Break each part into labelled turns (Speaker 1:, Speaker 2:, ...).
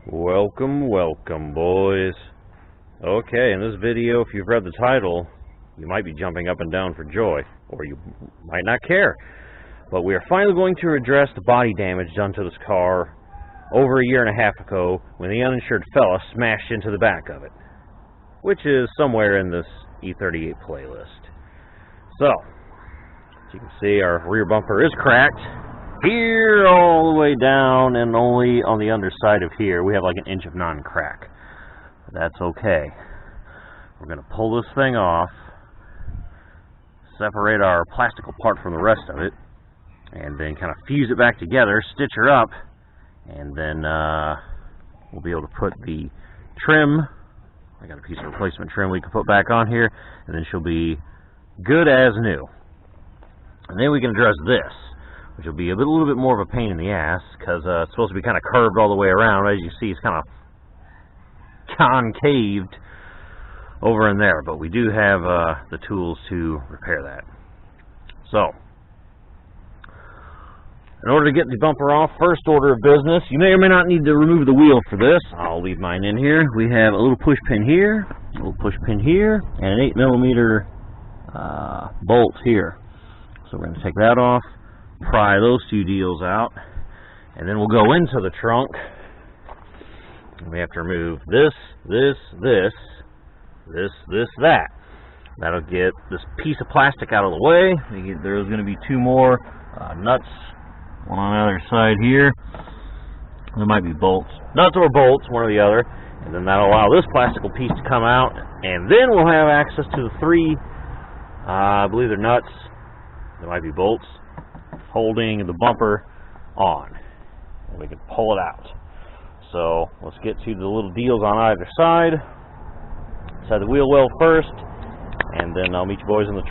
Speaker 1: Welcome, welcome, boys. Okay, in this video, if you've read the title, you might be jumping up and down for joy, or you might not care. But we are finally going to address the body damage done to this car over a year and a half ago when the uninsured fella smashed into the back of it, which is somewhere in this E38 playlist. So, as you can see, our rear bumper is cracked here all the way down, and only on the underside of here we have like an inch of non-crack. That's okay. We're going to pull this thing off, separate our plastic apart from the rest of it, and then kind of fuse it back together, stitch her up, and then we'll be able to put the trim. I got a piece of replacement trim we can put back on here, and then she'll be good as new. And then we can address this, which will be a little bit more of a pain in the ass, because it's supposed to be kind of curved all the way around. As you see, it's kind of concaved over in there, but we do have the tools to repair that. So, in order to get the bumper off, first order of business, you may or may not need to remove the wheel for this. I'll leave mine in here. We have a little push pin here, a little push pin here, and an 8mm bolt here. So we're going to take that off, pry those two deals out, and then we'll go into the trunk. We have to remove this, that. That'll get this piece of plastic out of the way. There's going to be two more nuts, one on the other side here. There might be bolts, nuts or bolts, one or the other, and then that'll allow this plastic piece to come out, and then we'll have access to the three, I believe they're nuts, there might be bolts, holding the bumper on, and we can pull it out. So let's get to the little deals on either side. Inside the wheel well first, and then I'll meet you boys in the truck.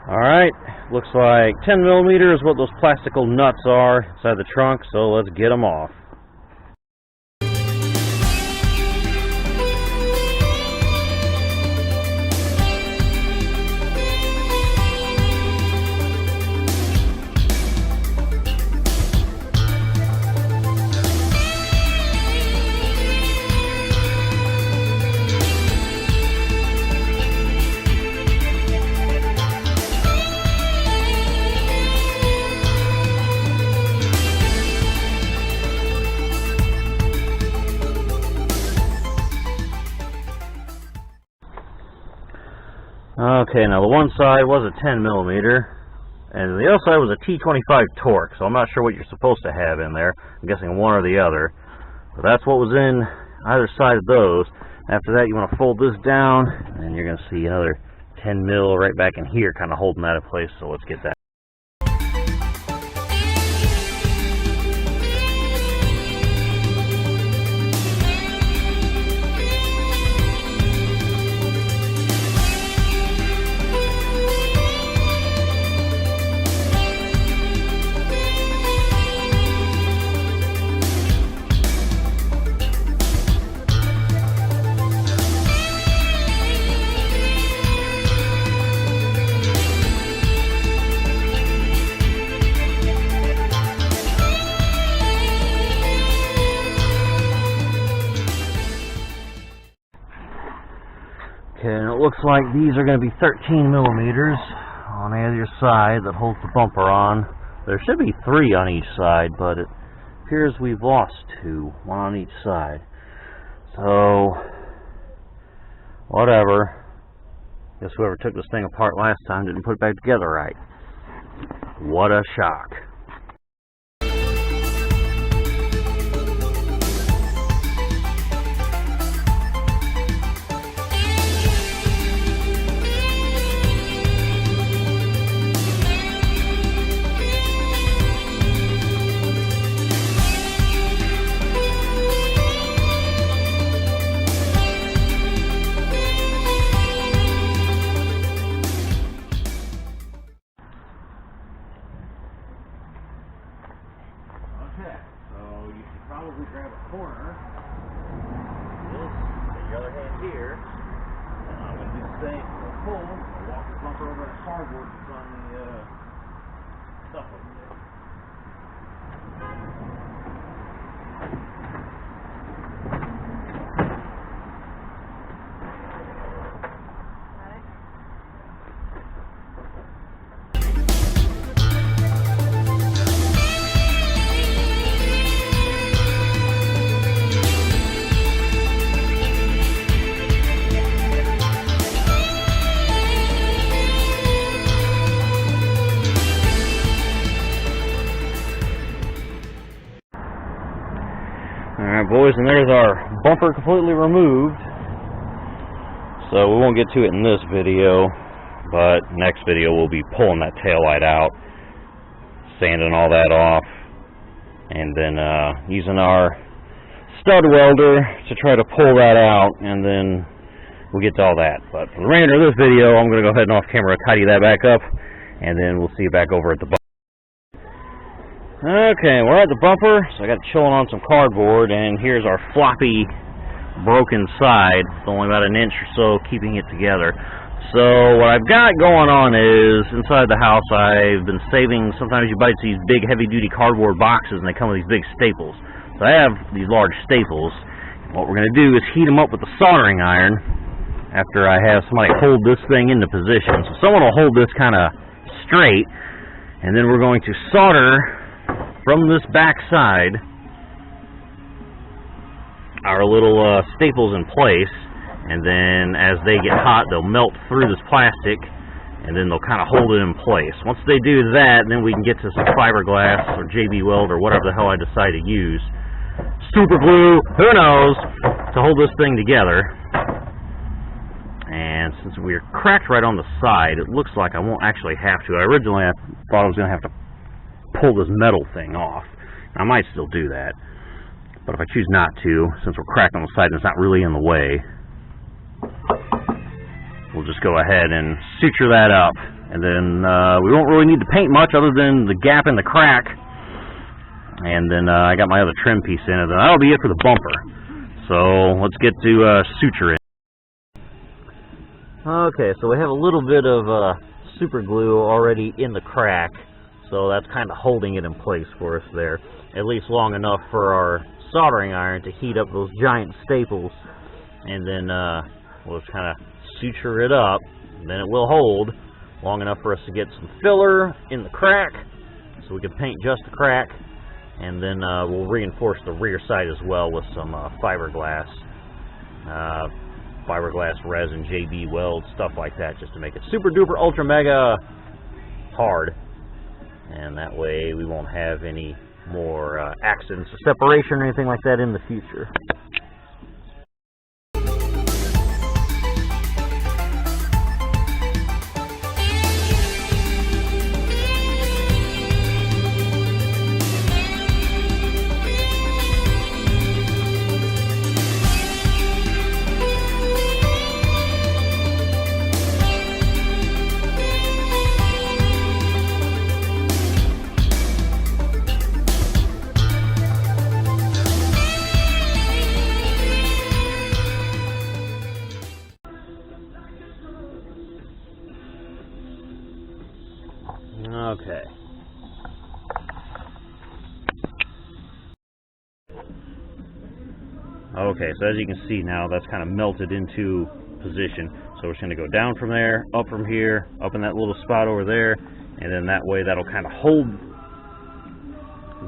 Speaker 1: Alright, looks like 10mm is what those plastical nuts are inside the trunk, so let's get them off. Okay, now the one side was a 10mm, and the other side was a T25 torque, so I'm not sure what you're supposed to have in there. I'm guessing one or the other. But that's what was in either side of those. After that, you want to fold this down, and you're going to see another 10mm right back in here, kind of holding that in place, so let's get that. Okay, and it looks like these are going to be 13mm on either side that holds the bumper on. There should be 3 on each side, but it appears we've lost 2, one on each side. So, whatever. Guess whoever took this thing apart last time didn't put it back together right. What a shock. we grab a corner. This, the other hand here. And I'm going to do the same. We'll pull. We'll walk the bumper over that cardboard that's on the stuff over there. Alright boys, and there's our bumper completely removed. So we won't get to it in this video, but next video we'll be pulling that taillight out, sanding all that off, and then using our stud welder to try to pull that out, and then we'll get to all that. But for the remainder of this video, I'm going to go ahead and off camera tidy that back up, and then we'll see you back over at the bumper. Okay, we're at the bumper, so I got chilling on some cardboard, and here's our floppy, broken side. It's only about an inch or so keeping it together. So what I've got going on is, inside the house, I've been saving, sometimes you buy these big heavy-duty cardboard boxes, and they come with these big staples. So I have these large staples. What we're going to do is heat them up with a soldering iron after I have somebody hold this thing into position. So someone will hold this kind of straight, and then we're going to solder from this back side our little staples in place, and then as they get hot they'll melt through this plastic, and then they'll kind of hold it in place. Once they do that, then we can get to some fiberglass or JB Weld or whatever the hell I decide to use, super glue, who knows, to hold this thing together. And since we're cracked right on the side, it looks like I won't actually have to. Originally I thought I was going to have to pull this metal thing off. I might still do that, but if I choose not to, since we're cracked on the side and it's not really in the way, we'll just go ahead and suture that up, and then we won't really need to paint much other than the gap in the crack, and then I got my other trim piece in it, and that'll be it for the bumper. So let's get to suturing. Okay, so we have a little bit of super glue already in the crack, so that's kind of holding it in place for us there, at least long enough for our soldering iron to heat up those giant staples, and then we'll just kind of suture it up, and then it will hold long enough for us to get some filler in the crack so we can paint just the crack, and then we'll reinforce the rear side as well with some fiberglass resin, JB Weld, stuff like that, just to make it super duper ultra mega hard. And that way we won't have any more accidents of separation or anything like that in the future. Okay. Okay, so as you can see now, that's kind of melted into position. So we're just going to go down from there, up from here, up in that little spot over there, and then that way that'll kind of hold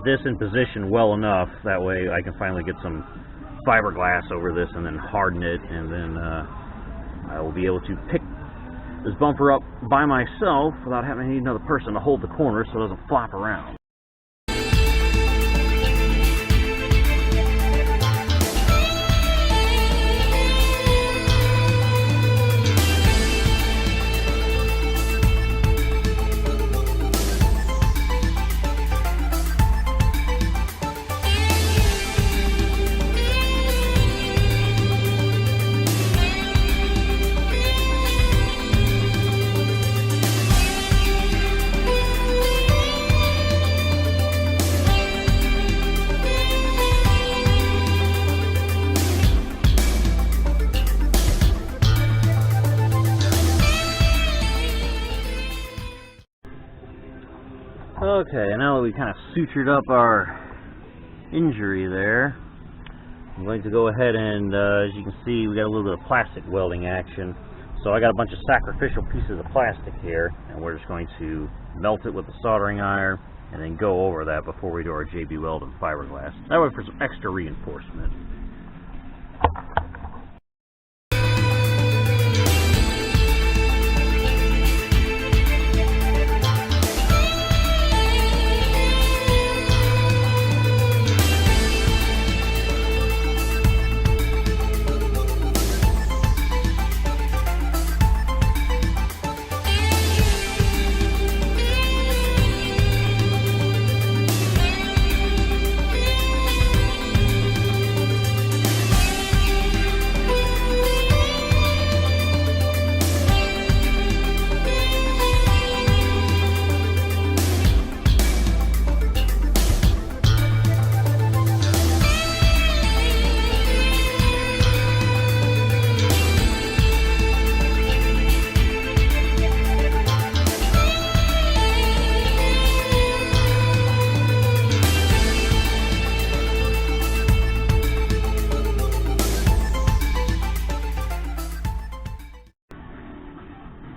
Speaker 1: this in position well enough. That way I can finally get some fiberglass over this and then harden it, and then I will be able to pick this bumper up by myself without having to need another person to hold the corner so it doesn't flop around. Okay, now that we kind of sutured up our injury there, I'm going to go ahead and, as you can see, we got a little bit of plastic welding action. So I got a bunch of sacrificial pieces of plastic here, and we're just going to melt it with a soldering iron and then go over that before we do our JB Weld and fiberglass. That way for some extra reinforcement.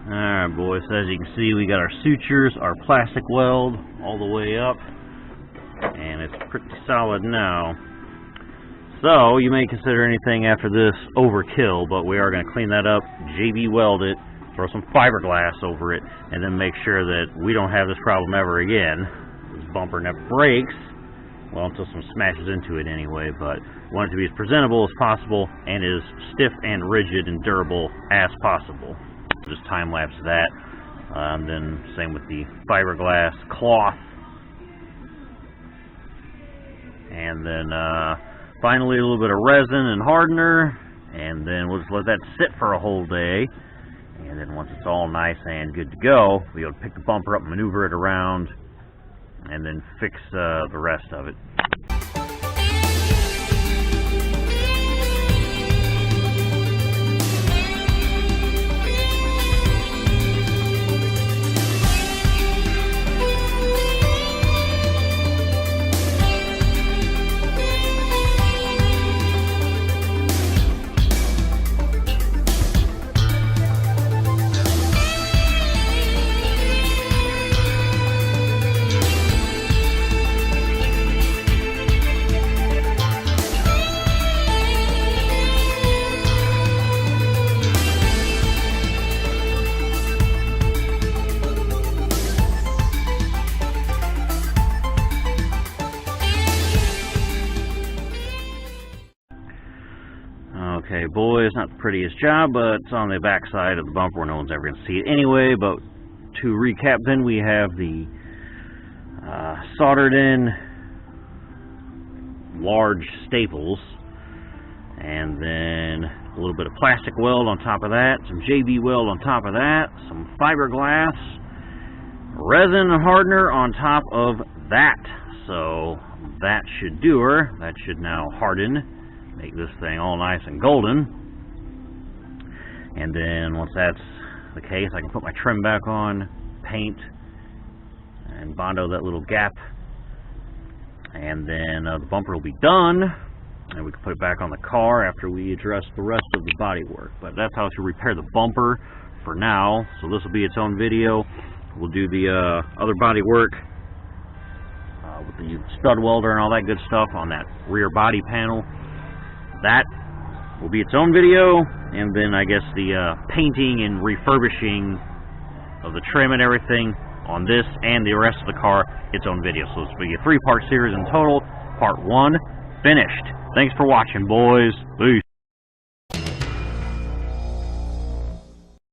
Speaker 1: Alright boys, as you can see we got our sutures, our plastic weld all the way up, and it's pretty solid now. So you may consider anything after this overkill, but we are going to clean that up, JB weld it, throw some fiberglass over it, and then make sure that we don't have this problem ever again. This bumper never breaks, well, until someone smashes into it anyway, but we want it to be as presentable as possible and as stiff and rigid and durable as possible. Just time lapse that, then same with the fiberglass cloth, and then finally a little bit of resin and hardener, and then we'll just let that sit for a whole day, and then once it's all nice and good to go, we'll pick the bumper up, maneuver it around, and then fix the rest of it. Okay, boys, not the prettiest job, but it's on the back side of the bumper where no one's ever going to see it anyway. But to recap, then we have the soldered in large staples, and then a little bit of plastic weld on top of that, some JB weld on top of that, some fiberglass, resin hardener on top of that. So that should do her. That should now harden, make this thing all nice and golden. And then once that's the case, I can put my trim back on, paint, and bondo that little gap, and then the bumper will be done, and we can put it back on the car after we address the rest of the body work. But that's how to repair the bumper for now. So this will be its own video. We'll do the other body work with the stud welder and all that good stuff on that rear body panel. That will be its own video, and then I guess the painting and refurbishing of the trim and everything on this and the rest of the car, its own video. So this will be a 3-part series in total. Part 1 finished. Thanks for watching, boys. Peace.